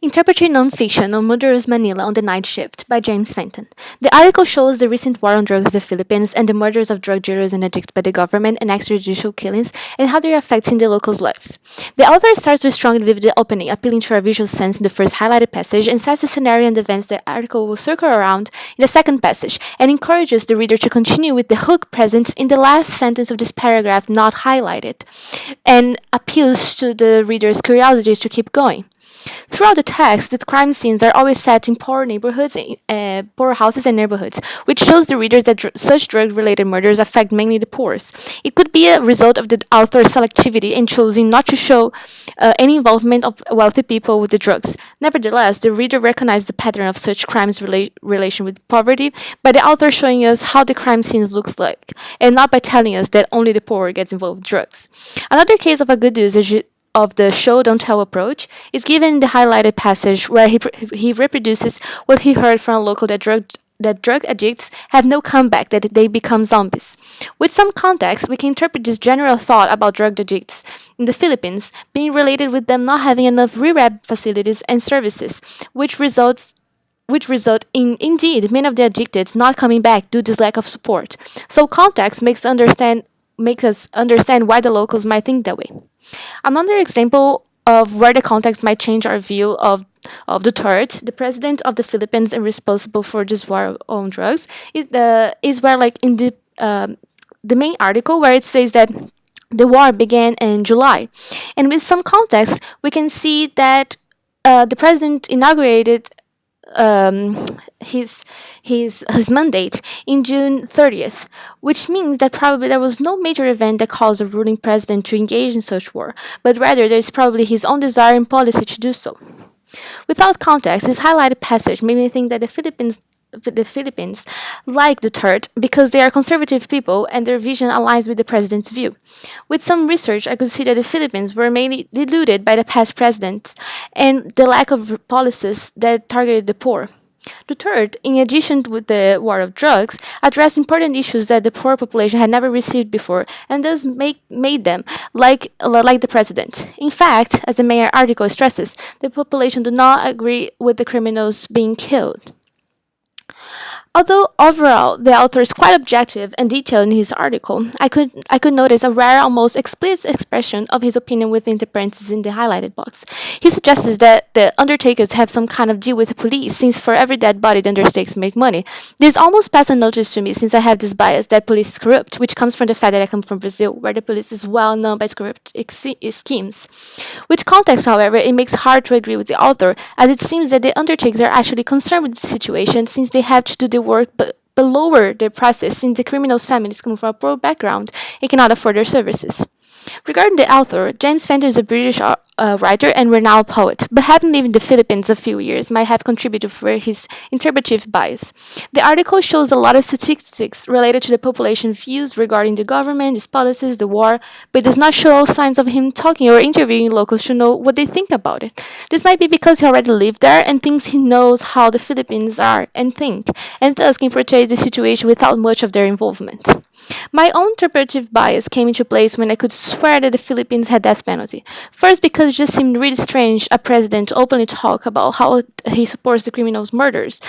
Interpreting Nonfiction on Murderous Manila on the Night Shift by James Fenton. The article shows the recent war on drugs in the Philippines and the murders of drug dealers and addicts by the government and extrajudicial killings and how they're affecting the locals' lives. The author starts with strong and vivid opening, appealing to our visual sense in the first highlighted passage, and sets the scenario and events the article will circle around in the second passage, and encourages the reader to continue with the hook present in the last sentence of this paragraph not highlighted, and appeals to the reader's curiosity to keep going. Throughout the text, the crime scenes are always set in poor neighborhoods, poor houses and neighborhoods, which shows the readers that such drug-related murders affect mainly the poorest. It could be a result of the author's selectivity in choosing not to show any involvement of wealthy people with the drugs. Nevertheless, the reader recognizes the pattern of such crimes' relation with poverty by the author showing us how the crime scenes looks like, and not by telling us that only the poor gets involved with drugs. Another case of a good usage of the show don't tell approach is given in the highlighted passage where he reproduces what he heard from a local that drug addicts have no comeback, that they become zombies. With some context, we can interpret this general thought about drug addicts in the Philippines being related with them not having enough rehab facilities and services, which result in indeed many of the addicted not coming back due to this lack of support. So context makes us understand why the locals might think that way. Another example of where the context might change our view of Duterte, the president of the Philippines and responsible for this war on drugs, is where like in the main article where it says that the war began in July, and with some context we can see that the president inaugurated um, his mandate in June 30th, which means that probably there was no major event that caused the ruling president to engage in such war, but rather there is probably his own desire and policy to do so. Without context, this highlighted passage made me think that the Philippines like Duterte because they are conservative people and their vision aligns with the president's view. With some research, I could see that the Philippines were mainly deluded by the past presidents and the lack of policies that targeted the poor. Duterte, in addition with the war of drugs, addressed important issues that the poor population had never received before, and thus made them like the president. In fact, as the mayor article stresses, the population do not agree with the criminals being killed. Although overall the author is quite objective and detailed in his article, I could notice a rare, almost explicit expression of his opinion within the parentheses in the highlighted box. He suggests that the undertakers have some kind of deal with the police, since for every dead body the undertakers make money. This almost passed unnoticed to me, since I have this bias that police is corrupt, which comes from the fact that I come from Brazil, where the police is well known by its corrupt schemes. With context, however, it makes hard to agree with the author, as it seems that the undertakers are actually concerned with the situation, since they have to do the work but lower their prices, since the criminals' families come from a poor background and cannot afford their services. Regarding the author, James Fenton is a British writer and renowned poet, but having lived in the Philippines a few years might have contributed for his interpretive bias. The article shows a lot of statistics related to the population views regarding the government, its policies, the war, but does not show signs of him talking or interviewing locals to know what they think about it. This might be because he already lived there and thinks he knows how the Philippines are and think, and thus can portray the situation without much of their involvement. My own interpretive bias came into place when I could swear that the Philippines had death penalty. First, because it just seemed really strange a president to openly talk about how he supports the criminals' murderings.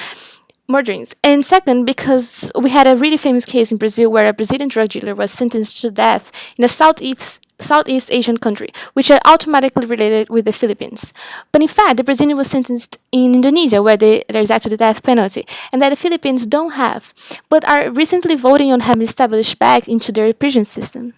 And second, because we had a really famous case in Brazil where a Brazilian drug dealer was sentenced to death in a Southeast Asian country, which are automatically related with the Philippines. But in fact, the Brazilian was sentenced in Indonesia, where there's actually the death penalty, and that the Philippines don't have, but are recently voting on having established back into their prison system.